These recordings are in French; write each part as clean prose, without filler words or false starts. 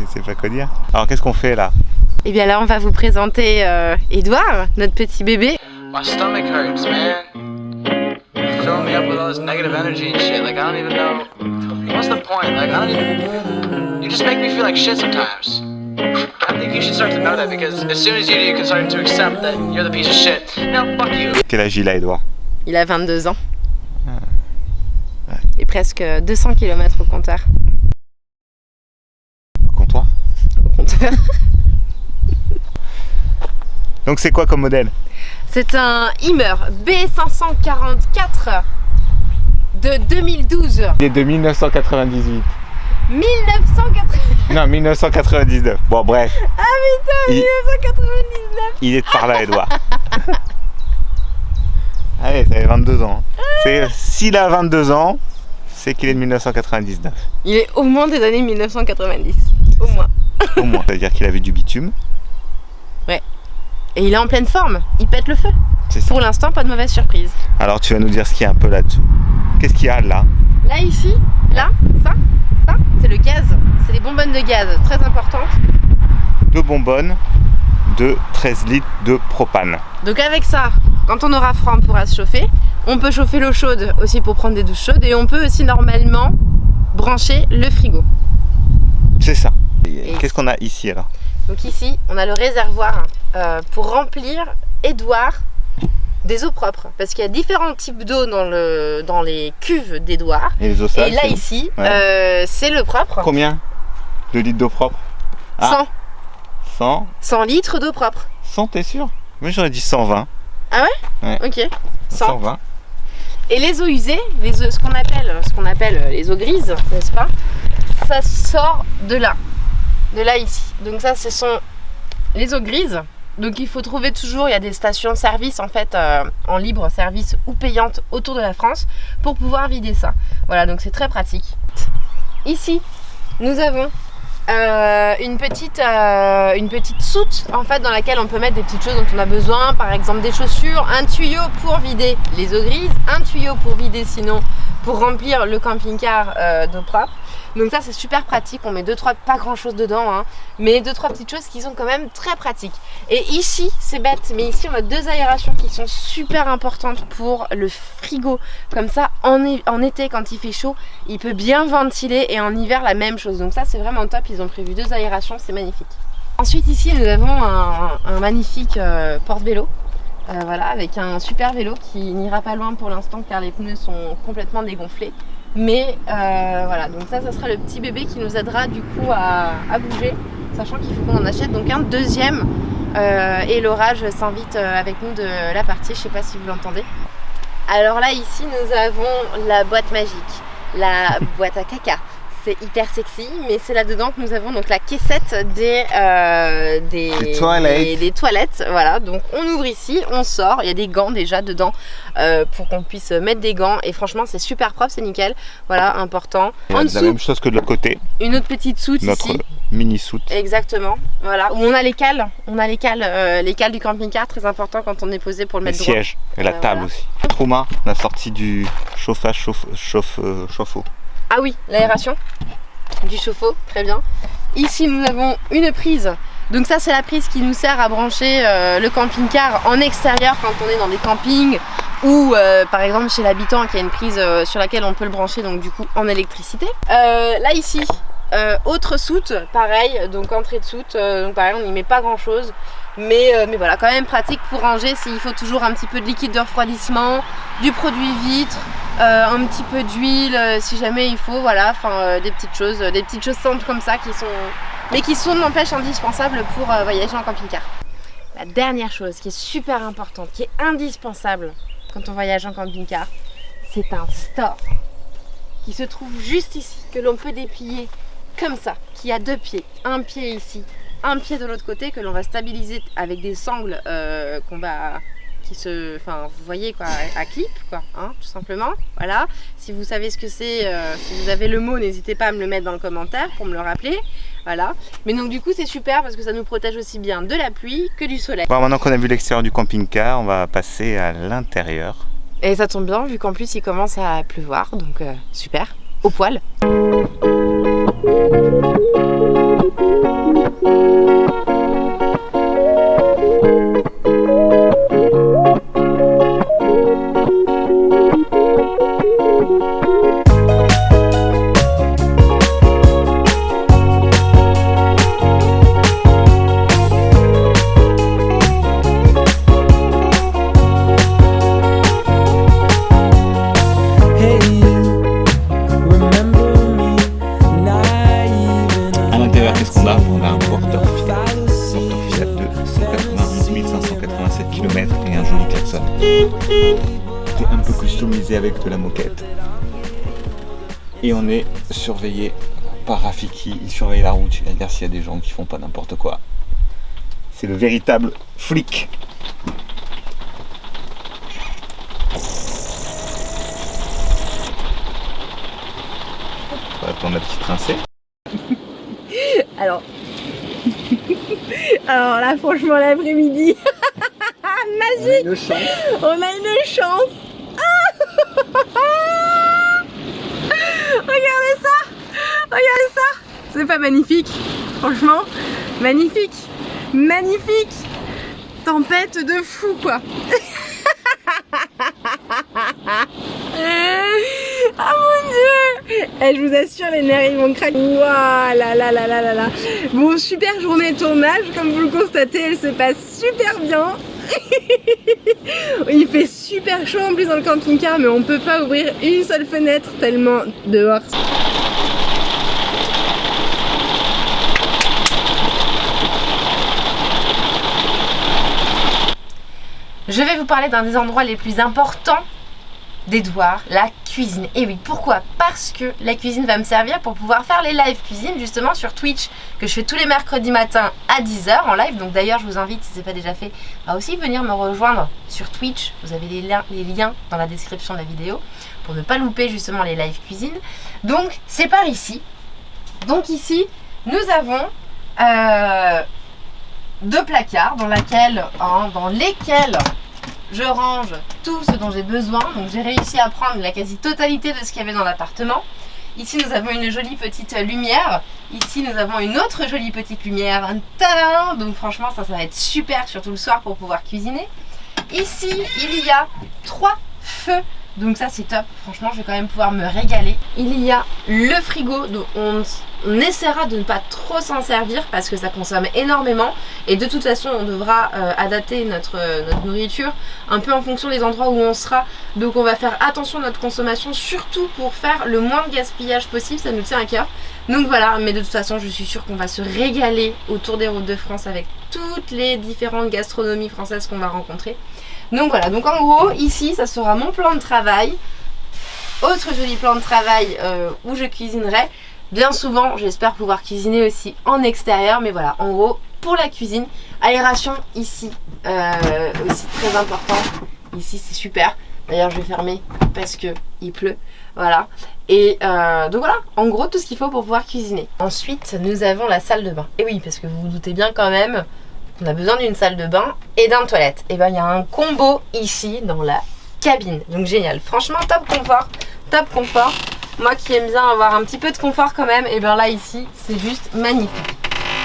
sais pas quoi dire. Alors qu'est-ce qu'on fait là? Eh bien là on va vous présenter Edouard, notre petit bébé. My stomach hurts, man. Filling me up with all this negative energy and shit. Like, I don't even know. What's the point? Like, I don't even. You just make me feel like shit sometimes. I think you should start to know that because as soon as you do, you can start to accept that you're the piece of shit. No, fuck you. Quel âge il a, Edouard? Il a 22 ans. Et presque 200 km au compteur. Au comptoir? Au compteur. Donc c'est quoi comme modèle? C'est un Hummer B544 de 2012. Il est de 1998. 1999. Non, 1999. Bon, bref. Ah putain, 1999. Il est par là, Edouard. Allez, ça fait 22 ans. S'il a 22 ans, c'est qu'il est de 1999. Il est au moins des années 1990. Au moins. Au moins. C'est-à-dire qu'il a vu du bitume. Ouais. Et il est en pleine forme. Il pète le feu. C'est ça. Pour l'instant, pas de mauvaise surprise. Alors, tu vas nous dire ce qu'il y a un peu là-dessous. Qu'est-ce qu'il y a là? Là, ici, là, ça, c'est le gaz. C'est les bonbonnes de gaz, très importantes. 2 bonbonnes de 13 litres de propane. Donc avec ça, quand on aura froid, on pourra se chauffer. On peut chauffer l'eau chaude aussi pour prendre des douches chaudes. Et on peut aussi normalement brancher le frigo. C'est ça. Qu'est-ce qu'on a ici alors? Donc ici, on a le réservoir pour remplir Edouard des eaux propres. Parce qu'il y a différents types d'eau dans les cuves d'Edouard. Et les eaux sales? Et là ici, c'est le propre. Combien de litres d'eau propre? 100. 100? 100 litres d'eau propre. 100, t'es sûr? Moi j'aurais dit 120. Ah ouais? Ouais. Ok. 120. Et les eaux usées, ce qu'on appelle les eaux grises, n'est-ce pas? Ça sort de là ici. Donc ça, ce sont les eaux grises. Donc il faut trouver toujours, il y a des stations-service en fait en libre service ou payantes autour de la France pour pouvoir vider ça. Voilà, donc c'est très pratique. Ici, nous avons une petite soute en fait dans laquelle on peut mettre des petites choses dont on a besoin, par exemple des chaussures, un tuyau pour vider les eaux grises, un tuyau pour vider sinon pour remplir le camping-car d'eau propre. Donc ça c'est super pratique, on met 2-3, pas grand chose dedans hein, mais 2-3 petites choses qui sont quand même très pratiques. Et ici, c'est bête, mais ici on a 2 aérations qui sont super importantes pour le frigo. Comme ça, en été quand il fait chaud, il peut bien ventiler et en hiver la même chose. Donc ça c'est vraiment top, ils ont prévu 2 aérations, c'est magnifique. Ensuite ici nous avons un magnifique porte-vélo. Voilà, avec un super vélo qui n'ira pas loin pour l'instant car les pneus sont complètement dégonflés. Mais voilà, donc ça sera le petit bébé qui nous aidera du coup à bouger, sachant qu'il faut qu'on en achète donc un deuxième. Et l'orage s'invite avec nous de la partie, je sais pas si vous l'entendez. Alors là ici nous avons la boîte magique, la boîte à caca. C'est hyper sexy, mais c'est là-dedans que nous avons donc la caissette des toilettes. Voilà, donc on ouvre ici, on sort, il y a des gants déjà dedans pour qu'on puisse mettre des gants. Et franchement, c'est super propre, c'est nickel. Voilà, important. En dessous, la même chose que de l'autre côté. Une autre petite soute Notre ici. mini soute. Exactement. Voilà, où on a les cales. On a les cales du camping-car, très important quand on est posé pour le mettre droit. Les sièges et la table aussi. Trauma, la sortie du chauffage chauffe-eau. Ah oui, l'aération du chauffe-eau, très bien. Ici nous avons une prise. Donc ça c'est la prise qui nous sert à brancher le camping-car en extérieur quand on est dans des campings ou par exemple chez l'habitant qui a une prise sur laquelle on peut le brancher donc du coup en électricité. Là ici, autre soute, pareil, donc entrée de soute, donc pareil on n'y met pas grand chose. Mais voilà, quand même pratique pour ranger s'il faut toujours un petit peu de liquide de refroidissement, du produit vitre, un petit peu d'huile si jamais il faut, voilà, enfin des petites choses simples comme ça qui sont n'empêche indispensables pour voyager en camping-car. La dernière chose qui est super importante, qui est indispensable quand on voyage en camping-car, c'est un store qui se trouve juste ici, que l'on peut déplier comme ça, qui a 2 pieds, un pied ici, un pied de l'autre côté que l'on va stabiliser avec des sangles vous voyez quoi, à clip quoi, hein, tout simplement. Voilà, si vous savez ce que c'est, si vous avez le mot, n'hésitez pas à me le mettre dans le commentaire pour me le rappeler. Voilà, mais donc du coup c'est super parce que ça nous protège aussi bien de la pluie que du soleil. Bon, maintenant qu'on a vu l'extérieur du camping-car, on va passer à l'intérieur. Et ça tombe bien vu qu'en plus il commence à pleuvoir, donc super, au poil. marqué standard, on a un porteur final de 191 587 km et un joli klaxon. C'est un peu customisé avec de la moquette. Et on est surveillé par Rafiki, il surveille la route, il va dire s'il y a des gens qui font pas n'importe quoi. C'est le véritable flic. On va attendre la petite rincée. Alors là, franchement, l'après-midi, magique. On a une chance. Regardez ça. C'est pas magnifique? Franchement, magnifique. Tempête de fou, quoi. Ah mon dieu. Je vous assure, les nerfs ils vont craquer. Waouh là. Bon, super journée de tournage, comme vous le constatez, elle se passe super bien. Il fait super chaud en plus dans le camping-car, mais on peut pas ouvrir une seule fenêtre tellement dehors. Je vais vous parler d'un des endroits les plus importants d'Edouard, la cuisine. Et oui, pourquoi? Parce que la cuisine va me servir pour pouvoir faire les live cuisine justement sur Twitch, que je fais tous les mercredis matins à 10 h en live. Donc d'ailleurs, je vous invite, si ce n'est pas déjà fait, à aussi venir me rejoindre sur Twitch. Vous avez les liens dans la description de la vidéo pour ne pas louper justement les live cuisine. Donc c'est par ici. Donc ici, nous avons deux placards dans lesquels je range tout ce dont j'ai besoin. Donc j'ai réussi à prendre la quasi-totalité de ce qu'il y avait dans l'appartement. Ici nous avons une jolie petite lumière. Ici nous avons une autre jolie petite lumière. Tadam! Donc franchement ça va être super, surtout le soir pour pouvoir cuisiner. Ici il y a 3 feux. Donc ça c'est top, franchement je vais quand même pouvoir me régaler. Il y a le frigo, donc on essaiera de ne pas trop s'en servir parce que ça consomme énormément. Et de toute façon on devra adapter notre nourriture un peu en fonction des endroits où on sera. Donc on va faire attention à notre consommation, surtout pour faire le moins de gaspillage possible, ça nous tient à cœur. Donc voilà, mais de toute façon je suis sûre qu'on va se régaler autour des routes de France avec toutes les différentes gastronomies françaises qu'on va rencontrer. Donc voilà, donc en gros ici ça sera mon plan de travail. Autre joli plan de travail où je cuisinerai. Bien souvent j'espère pouvoir cuisiner aussi en extérieur. Mais voilà, en gros pour la cuisine, aération ici aussi très important. Ici c'est super. D'ailleurs je vais fermer parce que il pleut. Voilà. Et donc voilà, en gros tout ce qu'il faut pour pouvoir cuisiner. Ensuite nous avons la salle de bain. Et oui, parce que vous vous doutez bien quand même, on a besoin d'une salle de bain et d'un toilette. Et ben il y a un combo ici dans la cabine. Donc génial. Franchement top confort. Top confort. Moi qui aime bien avoir un petit peu de confort quand même, et bien là ici c'est juste magnifique.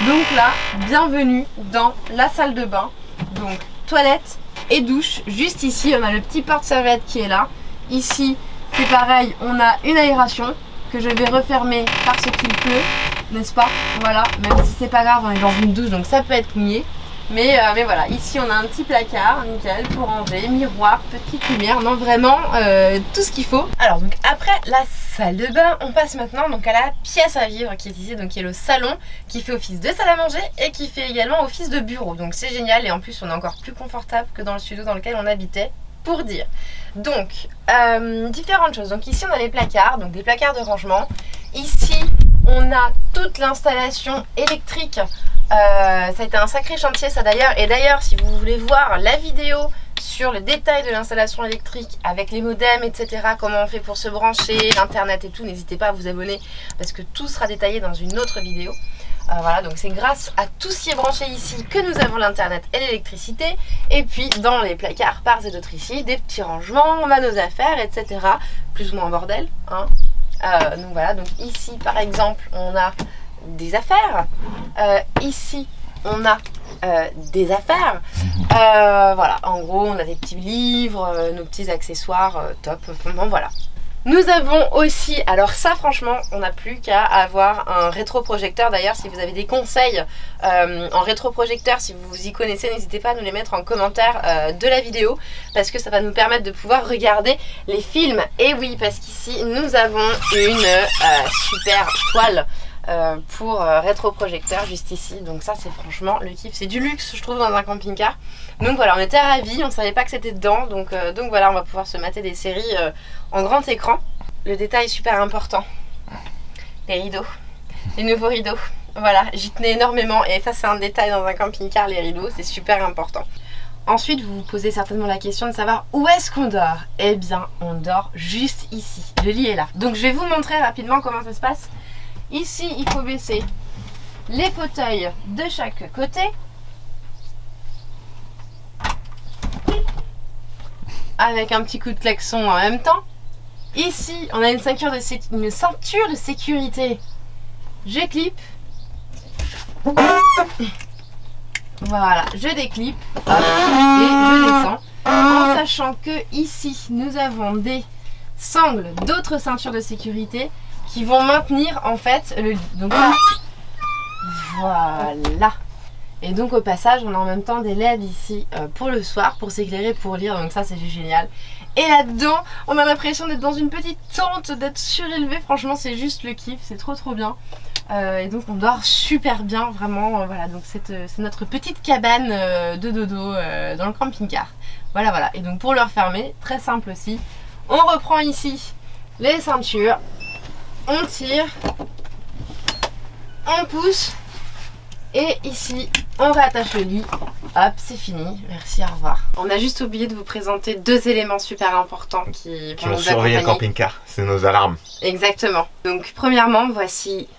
Donc là, bienvenue dans la salle de bain. Donc toilette et douche. Juste ici on a le petit porte-serviette qui est là. Ici c'est pareil, on a une aération que je vais refermer parce qu'il pleut, n'est-ce pas? Voilà, même si c'est pas grave, on est dans une douche donc ça peut être mouillé. Mais voilà, ici on a un petit placard, nickel, pour ranger, miroir, petite lumière, non vraiment tout ce qu'il faut. Alors donc après la salle de bain, on passe maintenant donc à la pièce à vivre qui est ici, donc qui est le salon, qui fait office de salle à manger et qui fait également office de bureau. Donc c'est génial et en plus on est encore plus confortable que dans le studio dans lequel on habitait, pour dire. Donc différentes choses, donc ici on a les placards, donc des placards de rangement. Ici on a toute l'installation électrique. Ça a été un sacré chantier ça d'ailleurs. Et d'ailleurs si vous voulez voir la vidéo sur le détail de l'installation électrique avec les modems etc, comment on fait pour se brancher, l'internet et tout, n'hésitez pas à vous abonner parce que tout sera détaillé dans une autre vidéo. Voilà, donc c'est grâce à tout ce qui est branché ici que nous avons l'internet et l'électricité. Et puis dans les placards part et d'autres ici, des petits rangements, on a nos affaires etc, plus ou moins en bordel hein. Donc voilà, donc ici par exemple on a des affaires, ici on a des affaires, voilà, en gros on a des petits livres, nos petits accessoires top, bon voilà. Nous avons aussi, alors ça franchement on n'a plus qu'à avoir un rétroprojecteur. D'ailleurs si vous avez des conseils en rétroprojecteur, si vous vous y connaissez, n'hésitez pas à nous les mettre en commentaire de la vidéo, parce que ça va nous permettre de pouvoir regarder les films. Et oui, parce qu'ici nous avons une super toile pour rétroprojecteur juste ici. Donc ça c'est franchement le kiff. C'est du luxe je trouve dans un camping-car. Donc voilà, on était ravis, on savait pas que c'était dedans. Donc voilà, on va pouvoir se mater des séries en grand écran. Le détail super important. Les rideaux. Les nouveaux rideaux. Voilà, j'y tenais énormément et ça c'est un détail dans un camping-car, les rideaux, c'est super important. Ensuite, vous vous posez certainement la question de savoir où est-ce qu'on dort. Eh bien, on dort juste ici. Le lit est là. Donc je vais vous montrer rapidement comment ça se passe. Ici, il faut baisser les fauteuils de chaque côté. Avec un petit coup de klaxon en même temps. Ici, on a une ceinture de sécurité. Je clip. Voilà, je déclipe hop, et je descends. En sachant que ici, nous avons des sangles d'autres ceintures de sécurité qui vont maintenir en fait le lit. Donc là, voilà. Et donc au passage, on a en même temps des LED ici pour le soir, pour s'éclairer, pour lire. Donc ça, c'est génial. Et là-dedans, on a l'impression d'être dans une petite tente, d'être surélevé. Franchement, c'est juste le kiff, c'est trop bien. Et donc on dort super bien, vraiment. Voilà, donc c'est notre petite cabane de dodo dans le camping-car. Voilà. Et donc pour le refermer, très simple aussi. On reprend ici les ceintures, on tire, on pousse. Et ici, on réattache le lit. Hop, c'est fini. Merci, au revoir. On a juste oublié de vous présenter deux éléments super importants qui vont surveiller le camping-car. C'est nos alarmes. Exactement. Donc, premièrement, voici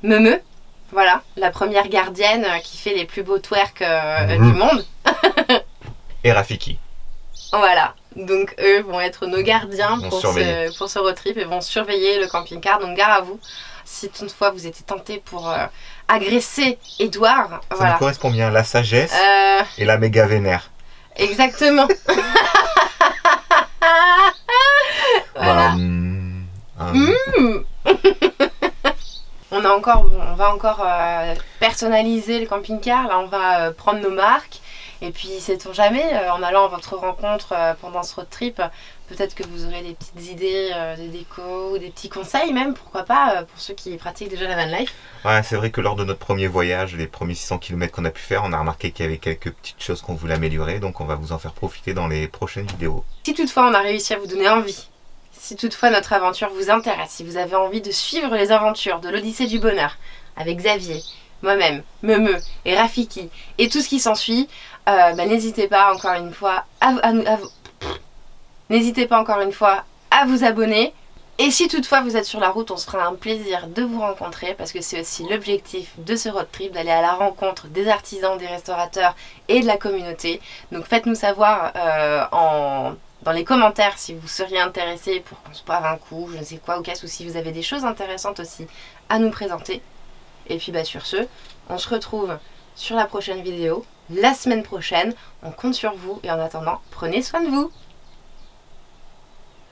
Meumeu. Voilà, la première gardienne qui fait les plus beaux twerks du monde. Et Rafiki. Voilà. Donc, eux vont être nos gardiens pour ce road trip et vont surveiller le camping-car. Donc, gare à vous. Si toutefois vous étiez tenté pour agresser Edouard, ça nous correspond bien, la sagesse et la méga vénère. Exactement. Voilà. On va encore personnaliser le camping-car. Là, on va prendre nos marques. Et puis, sait-on jamais, en allant à votre rencontre pendant ce road trip, peut-être que vous aurez des petites idées de déco ou des petits conseils même, pourquoi pas, pour ceux qui pratiquent déjà la van life. Ouais, c'est vrai que lors de notre premier voyage, les premiers 600 km qu'on a pu faire, on a remarqué qu'il y avait quelques petites choses qu'on voulait améliorer, donc on va vous en faire profiter dans les prochaines vidéos. Si toutefois on a réussi à vous donner envie, si toutefois notre aventure vous intéresse, si vous avez envie de suivre les aventures de l'Odyssée du Bonheur avec Xavier, moi-même, Meumeu et Rafiki et tout ce qui s'ensuit, n'hésitez pas encore une fois n'hésitez pas encore une fois à vous abonner. Et si toutefois vous êtes sur la route, on se fera un plaisir de vous rencontrer parce que c'est aussi l'objectif de ce road trip, d'aller à la rencontre des artisans, des restaurateurs et de la communauté. Donc faites-nous savoir dans les commentaires si vous seriez intéressés pour qu'on se boive un coup, je ne sais quoi, ou cas, ou si vous avez des choses intéressantes aussi à nous présenter. Et puis sur ce, on se retrouve sur la prochaine vidéo, la semaine prochaine. On compte sur vous et en attendant, prenez soin de vous.